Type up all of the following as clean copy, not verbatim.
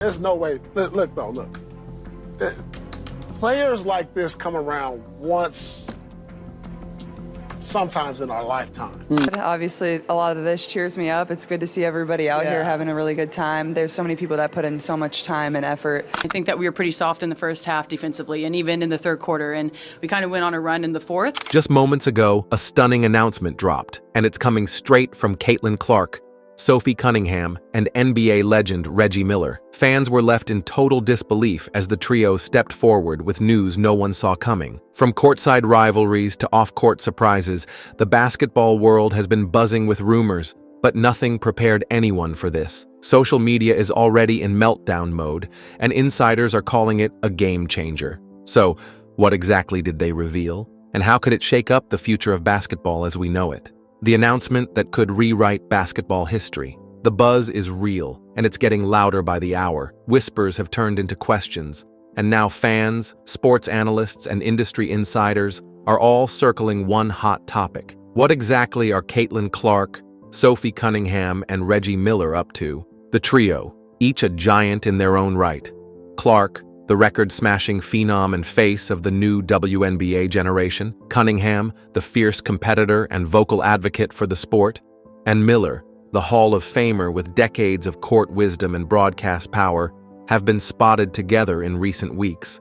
There's no way. Look though, look. Uh, Players like this come around once, sometimes in our lifetime. Obviously, a lot of this cheers me up. It's good to see everybody out here having a really good time. There's so many people that put in so much time and effort. I think that we were pretty soft in the first half defensively and even in the third quarter, and we kind of went on a run in the fourth. Just moments ago, a stunning announcement dropped, and it's coming straight from Caitlin Clark, Sophie Cunningham, and NBA legend Reggie Miller. Fans were left in total disbelief as the trio stepped forward with news no one saw coming. From courtside rivalries to off-court surprises, the basketball world has been buzzing with rumors, but nothing prepared anyone for this. Social media is already in meltdown mode, and insiders are calling it a game changer. So, what exactly did they reveal? And how could it shake up the future of basketball as we know it? The announcement that could rewrite basketball history. The buzz is real, and it's getting louder by the hour. Whispers have turned into questions, and now fans, sports analysts, and industry insiders are all circling one hot topic. What exactly are Caitlin Clark, Sophie Cunningham, and Reggie Miller up to? The trio, each a giant in their own right. Clark, the record-smashing phenom and face of the new WNBA generation, Cunningham, the fierce competitor and vocal advocate for the sport, and Miller, the Hall of Famer with decades of court wisdom and broadcast power, have been spotted together in recent weeks,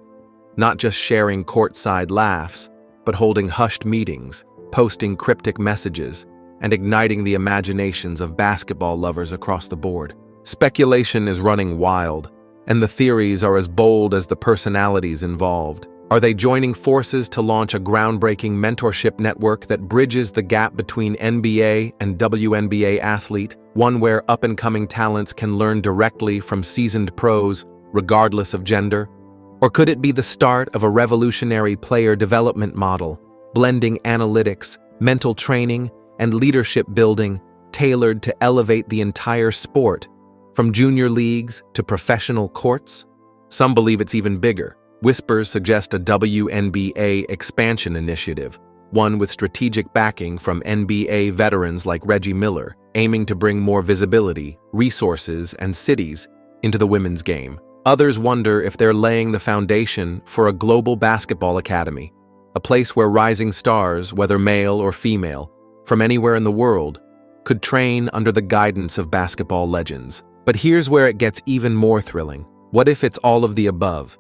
not just sharing courtside laughs, but holding hushed meetings, posting cryptic messages, and igniting the imaginations of basketball lovers across the board. Speculation is running wild, and the theories are as bold as the personalities involved. Are they joining forces to launch a groundbreaking mentorship network that bridges the gap between NBA and WNBA athlete, one where up-and-coming talents can learn directly from seasoned pros, regardless of gender? Or could it be the start of a revolutionary player development model, blending analytics, mental training, and leadership building tailored to elevate the entire sport, from junior leagues to professional courts? Some believe it's even bigger. Whispers suggest a WNBA expansion initiative, one with strategic backing from NBA veterans like Reggie Miller, aiming to bring more visibility, resources, and cities into the women's game. Others wonder if they're laying the foundation for a global basketball academy, a place where rising stars, whether male or female, from anywhere in the world, could train under the guidance of basketball legends. But here's where it gets even more thrilling. What if it's all of the above?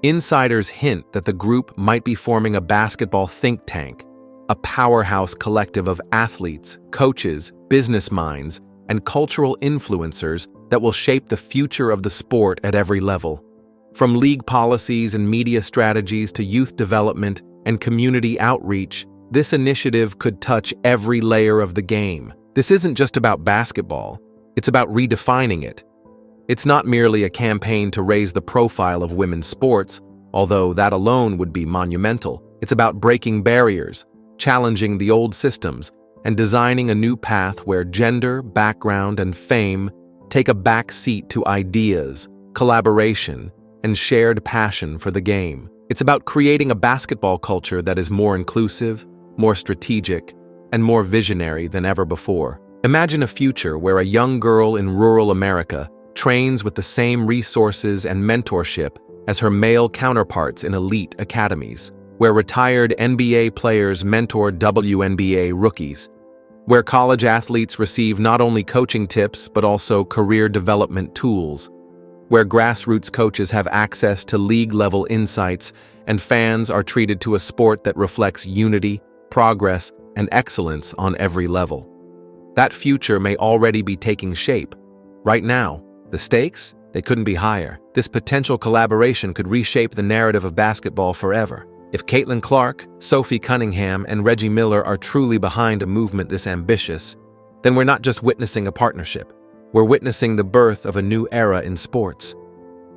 Insiders hint that the group might be forming a basketball think tank, a powerhouse collective of athletes, coaches, business minds, and cultural influencers that will shape the future of the sport at every level. From league policies and media strategies to youth development and community outreach, this initiative could touch every layer of the game. This isn't just about basketball. It's about redefining it. It's not merely a campaign to raise the profile of women's sports, although that alone would be monumental. It's about breaking barriers, challenging the old systems, and designing a new path where gender, background, and fame take a back seat to ideas, collaboration, and shared passion for the game. It's about creating a basketball culture that is more inclusive, more strategic, and more visionary than ever before. Imagine a future where a young girl in rural America trains with the same resources and mentorship as her male counterparts in elite academies, where retired NBA players mentor WNBA rookies, where college athletes receive not only coaching tips but also career development tools, where grassroots coaches have access to league-level insights and fans are treated to a sport that reflects unity, progress, and excellence on every level. That future may already be taking shape. Right now, the stakes, they couldn't be higher. This potential collaboration could reshape the narrative of basketball forever. If Caitlin Clark, Sophie Cunningham, and Reggie Miller are truly behind a movement this ambitious, then we're not just witnessing a partnership. We're witnessing the birth of a new era in sports.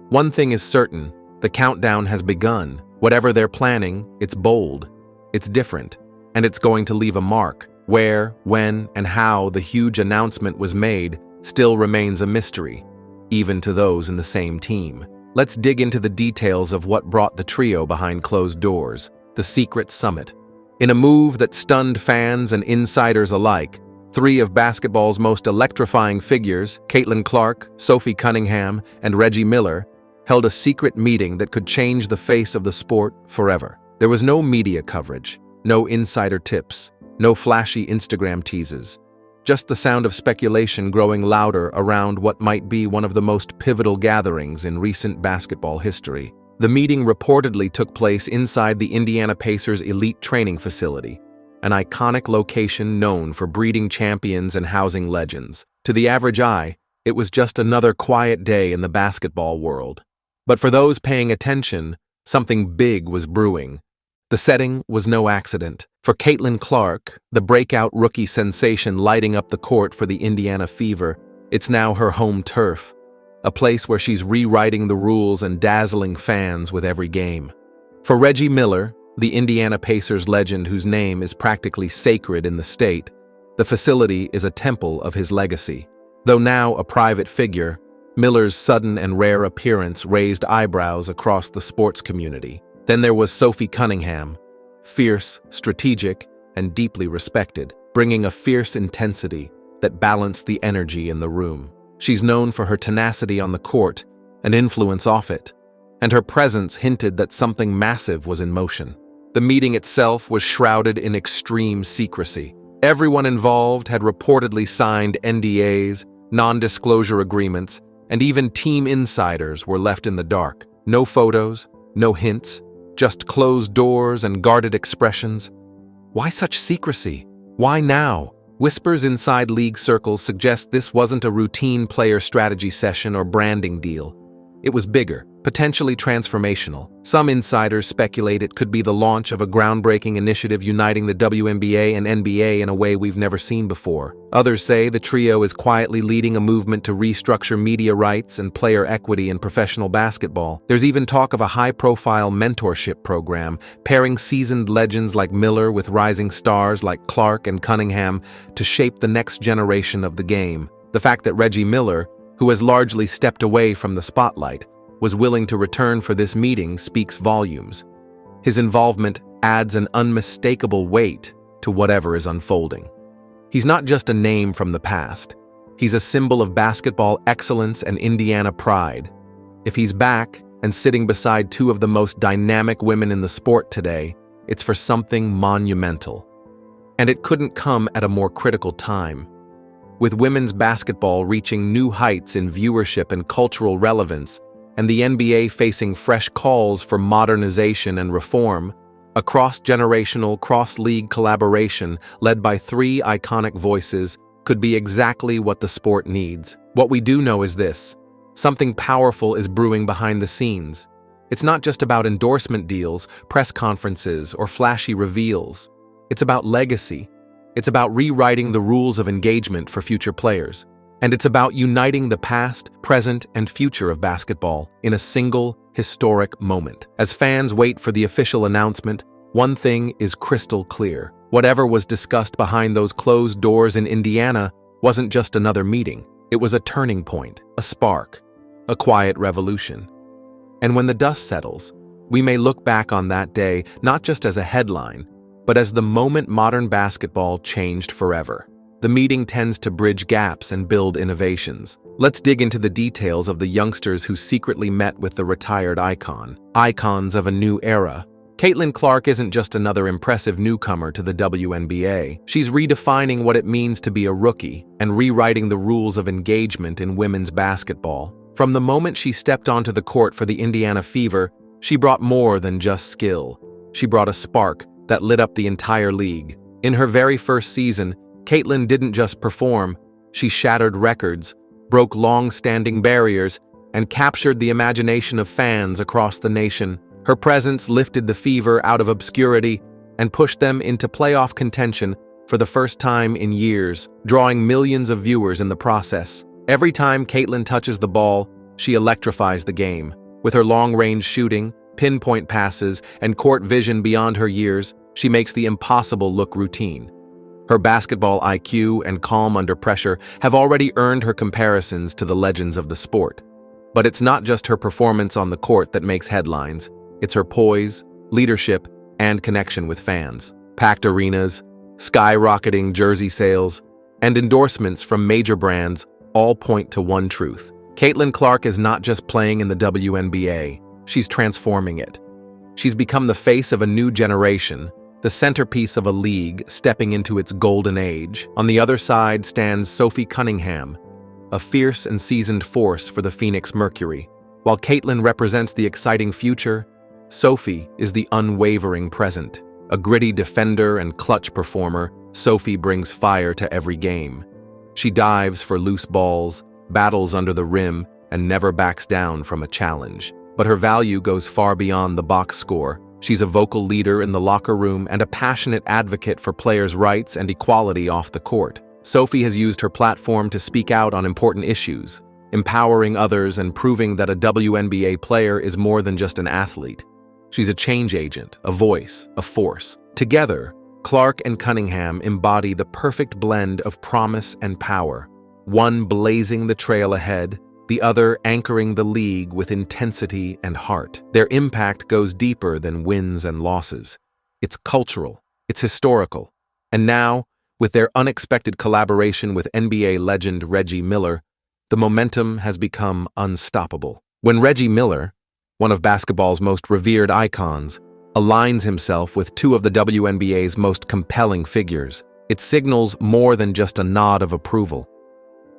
One thing is certain, the countdown has begun. Whatever they're planning, it's bold, it's different, and it's going to leave a mark. Where, when, and how the huge announcement was made still remains a mystery, even to those in the same team. Let's dig into the details of what brought the trio behind closed doors, the secret summit. In a move that stunned fans and insiders alike, Three of basketball's most electrifying figures, Caitlin Clark, Sophie Cunningham, and Reggie Miller, held a secret meeting that could change the face of the sport forever. There was no media coverage, no insider tips, no flashy Instagram teases, just the sound of speculation growing louder around what might be one of the most pivotal gatherings in recent basketball history. The meeting reportedly took place inside the Indiana Pacers' elite training facility, an iconic location known for breeding champions and housing legends. To the average eye, it was just another quiet day in the basketball world. But for those paying attention, something big was brewing. The setting was no accident. For Caitlin Clark, the breakout rookie sensation lighting up the court for the Indiana Fever, it's now her home turf, a place where she's rewriting the rules and dazzling fans with every game. For Reggie Miller, the Indiana Pacers legend whose name is practically sacred in the state, the facility is a temple of his legacy. Though now a private figure, Miller's sudden and rare appearance raised eyebrows across the sports community. Then there was Sophie Cunningham, fierce, strategic, and deeply respected, bringing a fierce intensity that balanced the energy in the room. She's known for her tenacity on the court and influence off it, and her presence hinted that something massive was in motion. The meeting itself was shrouded in extreme secrecy. Everyone involved had reportedly signed NDAs, non-disclosure agreements, and even team insiders were left in the dark. No photos, no hints, just closed doors and guarded expressions. Why such secrecy? Why now? Whispers inside league circles suggest this wasn't a routine player strategy session or branding deal. It was bigger, potentially transformational. Some insiders speculate it could be the launch of a groundbreaking initiative uniting the WNBA and NBA in a way we've never seen before. Others say the trio is quietly leading a movement to restructure media rights and player equity in professional basketball. There's even talk of a high-profile mentorship program, pairing seasoned legends like Miller with rising stars like Clark and Cunningham to shape the next generation of the game. The fact that Reggie Miller, who has largely stepped away from the spotlight, was willing to return for this meeting speaks volumes. His involvement adds an unmistakable weight to whatever is unfolding. He's not just a name from the past. He's a symbol of basketball excellence and Indiana pride. If he's back and sitting beside two of the most dynamic women in the sport today, it's for something monumental. And it couldn't come at a more critical time. With women's basketball reaching new heights in viewership and cultural relevance, and the NBA facing fresh calls for modernization and reform, a cross-generational, cross-league collaboration led by three iconic voices could be exactly what the sport needs. What we do know is this: something powerful is brewing behind the scenes. It's not just about endorsement deals, press conferences, or flashy reveals. It's about legacy. It's about rewriting the rules of engagement for future players. And it's about uniting the past, present, and future of basketball in a single, historic moment. As fans wait for the official announcement, one thing is crystal clear. Whatever was discussed behind those closed doors in Indiana wasn't just another meeting. It was a turning point, a spark, a quiet revolution. And when the dust settles, we may look back on that day not just as a headline, but as the moment modern basketball changed forever. The meeting tends to bridge gaps and build innovations. Let's dig into the details of the youngsters who secretly met with the retired icon. Icons of a new era. Caitlin Clark isn't just another impressive newcomer to the WNBA. She's redefining what it means to be a rookie and rewriting the rules of engagement in women's basketball. From the moment she stepped onto the court for the Indiana Fever, she brought more than just skill. She brought a spark that lit up the entire league. In her very first season, Caitlin didn't just perform, she shattered records, broke long-standing barriers, and captured the imagination of fans across the nation. Her presence lifted the Fever out of obscurity and pushed them into playoff contention for the first time in years, drawing millions of viewers in the process. Every time Caitlin touches the ball, she electrifies the game. With her long-range shooting, pinpoint passes, and court vision beyond her years, she makes the impossible look routine. Her basketball IQ and calm under pressure have already earned her comparisons to the legends of the sport. But it's not just her performance on the court that makes headlines. It's her poise, leadership, and connection with fans. Packed arenas, skyrocketing jersey sales, and endorsements from major brands all point to one truth. Caitlin Clark is not just playing in the WNBA, she's transforming it. She's become the face of a new generation, the centerpiece of a league stepping into its golden age. On the other side stands Sophie Cunningham, a fierce and seasoned force for the Phoenix Mercury. While Caitlin represents the exciting future, Sophie is the unwavering present. A gritty defender and clutch performer, Sophie brings fire to every game. She dives for loose balls, battles under the rim, and never backs down from a challenge. But her value goes far beyond the box score. She's a vocal leader in the locker room and a passionate advocate for players' rights and equality off the court. Sophie has used her platform to speak out on important issues, empowering others and proving that a WNBA player is more than just an athlete. She's a change agent, a voice, a force. Together, Clark and Cunningham embody the perfect blend of promise and power, one blazing the trail ahead, the other anchoring the league with intensity and heart. Their impact goes deeper than wins and losses. It's cultural, it's historical. And now, with their unexpected collaboration with NBA legend Reggie Miller, the momentum has become unstoppable. When Reggie Miller, one of basketball's most revered icons, aligns himself with two of the WNBA's most compelling figures, it signals more than just a nod of approval.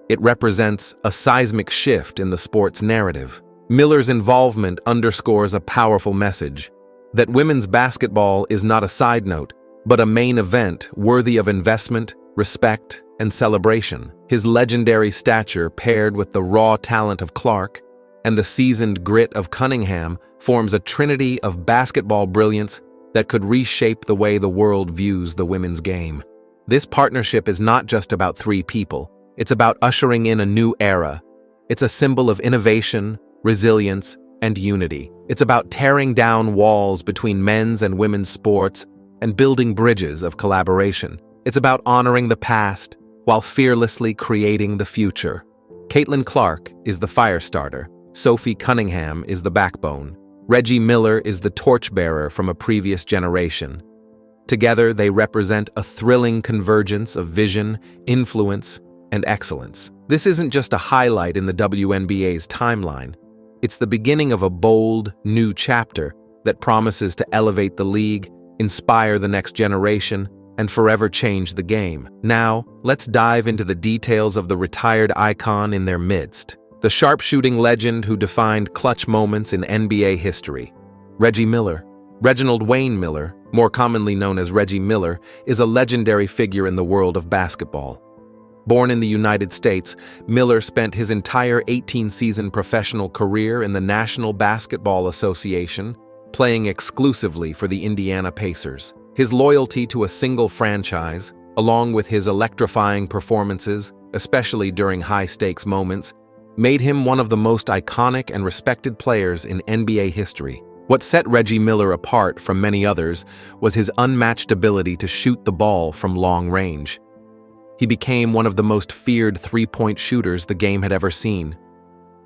It represents a seismic shift in the sport's narrative. Miller's involvement underscores a powerful message that women's basketball is not a side note, but a main event worthy of investment, respect, and celebration. His legendary stature, paired with the raw talent of Clark and the seasoned grit of Cunningham, forms a trinity of basketball brilliance that could reshape the way the world views the women's game. This partnership is not just about three people. It's about ushering in a new era. It's a symbol of innovation, resilience, and unity. It's about tearing down walls between men's and women's sports and building bridges of collaboration. It's about honoring the past while fearlessly creating the future. Caitlin Clark is the fire starter. Sophie Cunningham is the backbone. Reggie Miller is the torchbearer from a previous generation. Together, they represent a thrilling convergence of vision, influence, and excellence. This isn't just a highlight in the WNBA's timeline. It's the beginning of a bold, new chapter that promises to elevate the league, inspire the next generation, and forever change the game. Now, let's dive into the details of the retired icon in their midst. The sharpshooting legend who defined clutch moments in NBA history. Reggie Miller. Reginald Wayne Miller, more commonly known as Reggie Miller, is a legendary figure in the world of basketball. Born in the United States, Miller spent his entire 18-season professional career in the National Basketball Association, playing exclusively for the Indiana Pacers. His loyalty to a single franchise, along with his electrifying performances, especially during high-stakes moments, made him one of the most iconic and respected players in NBA history. What set Reggie Miller apart from many others was his unmatched ability to shoot the ball from long range. He became one of the most feared three-point shooters the game had ever seen.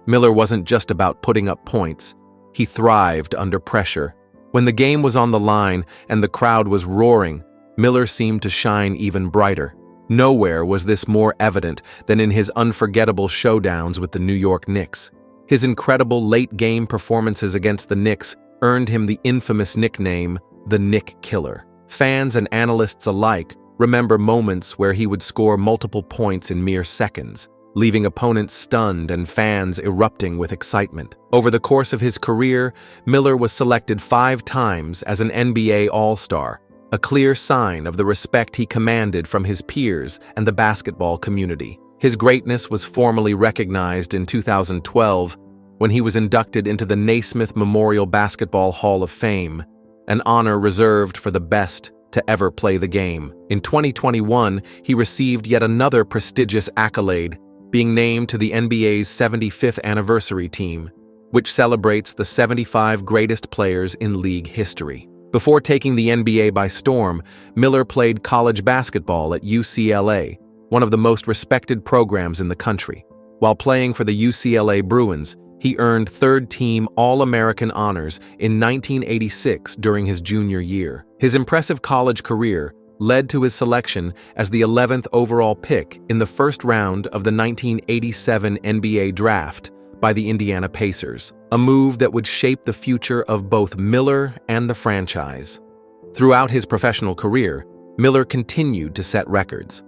Miller wasn't just about putting up points. He thrived under pressure. When the game was on the line and the crowd was roaring, Miller seemed to shine even brighter. Nowhere was this more evident than in his unforgettable showdowns with the New York Knicks. His incredible late-game performances against the Knicks earned him the infamous nickname, the Knick Killer. Fans and analysts alike remember moments where he would score multiple points in mere seconds, leaving opponents stunned and fans erupting with excitement. Over the course of his career, Miller was selected 5 times as an NBA All-Star, a clear sign of the respect he commanded from his peers and the basketball community. His greatness was formally recognized in 2012 when he was inducted into the Naismith Memorial Basketball Hall of Fame, an honor reserved for the best to ever play the game. In 2021, he received yet another prestigious accolade, being named to the NBA's 75th anniversary team, which celebrates the 75 greatest players in league history. Before taking the NBA by storm, Miller played college basketball at UCLA, one of the most respected programs in the country. While playing for the UCLA Bruins, he earned third-team All-American honors in 1986 during his junior year. His impressive college career, led to his selection as the 11th overall pick in the first round of the 1987 NBA draft by the Indiana Pacers, a move that would shape the future of both Miller and the franchise. Throughout his professional career, Miller continued to set records.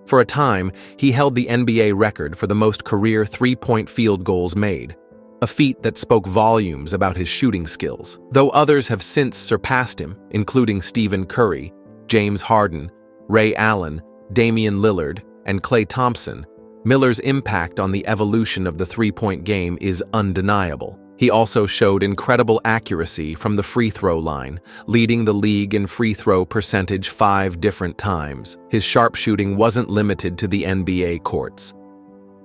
For a time, he held the NBA record for the most career three-point field goals made, a feat that spoke volumes about his shooting skills. Though others have since surpassed him, including Stephen Curry, James Harden, Ray Allen, Damian Lillard, and Klay Thompson, Miller's impact on the evolution of the three-point game is undeniable. He also showed incredible accuracy from the free throw line, leading the league in free throw percentage 5 different times. His sharpshooting wasn't limited to the NBA courts.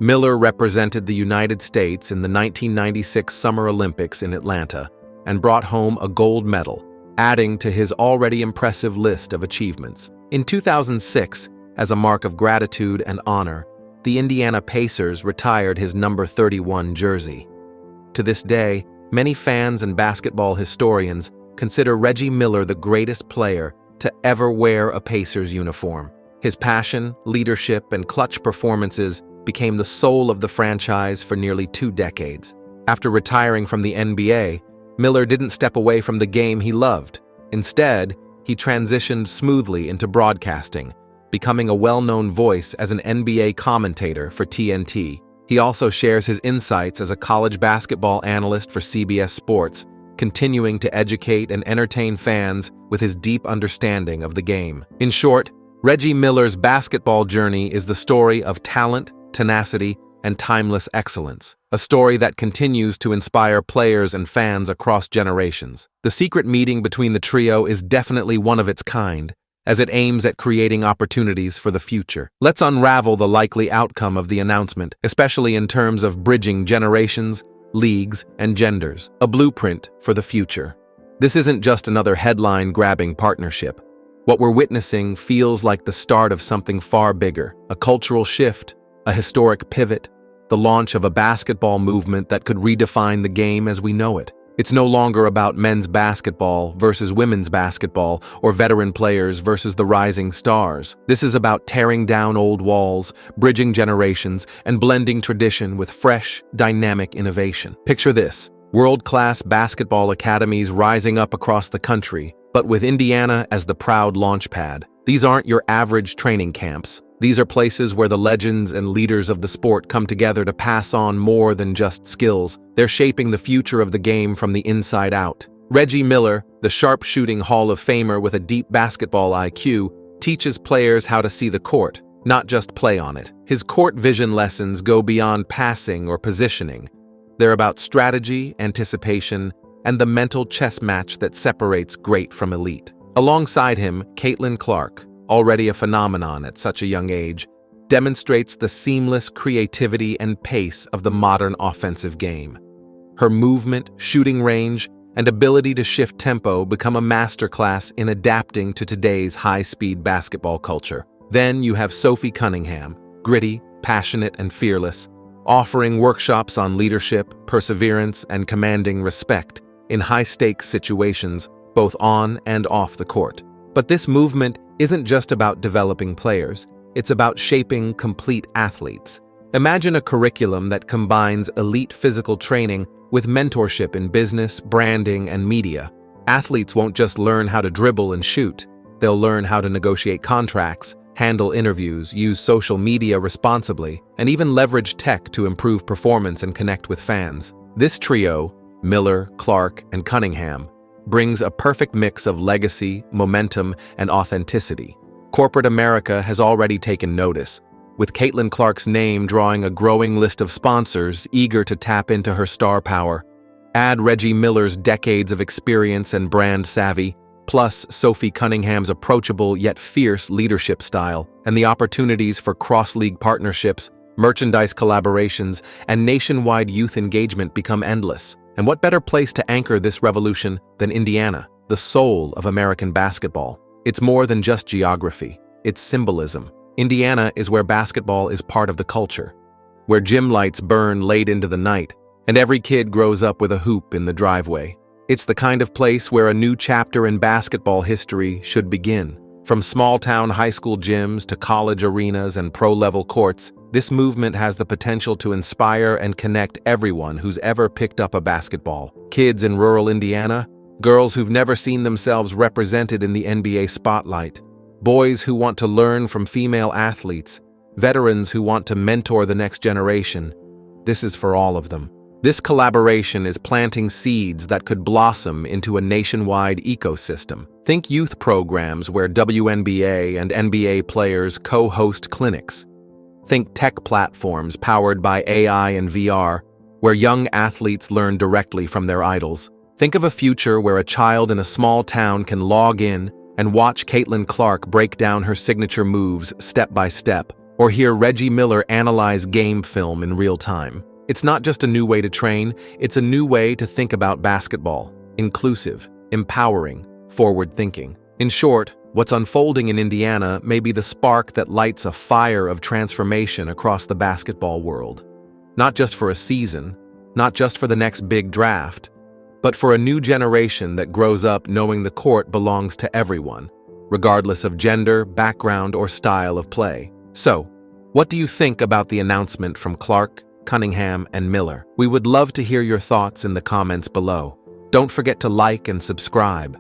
Miller represented the United States in the 1996 Summer Olympics in Atlanta and brought home a gold medal, adding to his already impressive list of achievements. In 2006, as a mark of gratitude and honor, the Indiana Pacers retired his number 31 jersey. To this day, many fans and basketball historians consider Reggie Miller the greatest player to ever wear a Pacers uniform. His passion, leadership, and clutch performances became the soul of the franchise for nearly 2 decades. After retiring from the NBA, Miller didn't step away from the game he loved. Instead, he transitioned smoothly into broadcasting, becoming a well-known voice as an NBA commentator for TNT. He also shares his insights as a college basketball analyst for CBS Sports, continuing to educate and entertain fans with his deep understanding of the game. In short, Reggie Miller's basketball journey is the story of talent, tenacity, and timeless excellence, a story that continues to inspire players and fans across generations. The secret meeting between the trio is definitely one of its kind, as it aims at creating opportunities for the future. Let's unravel the likely outcome of the announcement, especially in terms of bridging generations, leagues, and genders, a blueprint for the future. This isn't just another headline-grabbing partnership. What we're witnessing feels like the start of something far bigger, a cultural shift, a historic pivot, the launch of a basketball movement that could redefine the game as we know it. It's no longer about men's basketball versus women's basketball or veteran players versus the rising stars. This is about tearing down old walls, bridging generations, and blending tradition with fresh, dynamic innovation. Picture this: world-class basketball academies rising up across the country, but with Indiana as the proud launchpad. These aren't your average training camps. These are places where the legends and leaders of the sport come together to pass on more than just skills. They're shaping the future of the game from the inside out. Reggie Miller, the sharpshooting Hall of Famer with a deep basketball IQ, teaches players how to see the court, not just play on it. His court vision lessons go beyond passing or positioning. They're about strategy, anticipation, and the mental chess match that separates great from elite. Alongside him, Caitlin Clark, already a phenomenon at such a young age, demonstrates the seamless creativity and pace of the modern offensive game. Her movement, shooting range, and ability to shift tempo become a masterclass in adapting to today's high-speed basketball culture. Then you have Sophie Cunningham, gritty, passionate, and fearless, offering workshops on leadership, perseverance, and commanding respect in high-stakes situations, both on and off the court. But this movement isn't just about developing players, it's about shaping complete athletes. Imagine a curriculum that combines elite physical training with mentorship in business, branding, and media. Athletes won't just learn how to dribble and shoot, they'll learn how to negotiate contracts, handle interviews, use social media responsibly, and even leverage tech to improve performance and connect with fans. This trio, Miller, Clark, and Cunningham, brings a perfect mix of legacy, momentum, and authenticity. Corporate America has already taken notice, with Caitlin Clark's name drawing a growing list of sponsors eager to tap into her star power. Add Reggie Miller's decades of experience and brand savvy, plus Sophie Cunningham's approachable yet fierce leadership style, and the opportunities for cross-league partnerships, merchandise collaborations, and nationwide youth engagement become endless. And what better place to anchor this revolution than Indiana, the soul of American basketball? It's more than just geography, it's symbolism. Indiana is where basketball is part of the culture, where gym lights burn late into the night, and every kid grows up with a hoop in the driveway. It's the kind of place where a new chapter in basketball history should begin. From small-town high school gyms to college arenas and pro-level courts, this movement has the potential to inspire and connect everyone who's ever picked up a basketball. Kids in rural Indiana, girls who've never seen themselves represented in the NBA spotlight, boys who want to learn from female athletes, veterans who want to mentor the next generation. This is for all of them. This collaboration is planting seeds that could blossom into a nationwide ecosystem. Think youth programs where WNBA and NBA players co-host clinics. Think tech platforms powered by AI and VR, where young athletes learn directly from their idols. Think of a future where a child in a small town can log in and watch Caitlin Clark break down her signature moves step by step, or hear Reggie Miller analyze game film in real time. It's not just a new way to train, it's a new way to think about basketball. Inclusive, empowering, forward-thinking. In short, what's unfolding in Indiana may be the spark that lights a fire of transformation across the basketball world. Not just for a season, not just for the next big draft, but for a new generation that grows up knowing the court belongs to everyone, regardless of gender, background, or style of play. So, what do you think about the announcement from Clark, Cunningham, and Miller? We would love to hear your thoughts in the comments below. Don't forget to like and subscribe.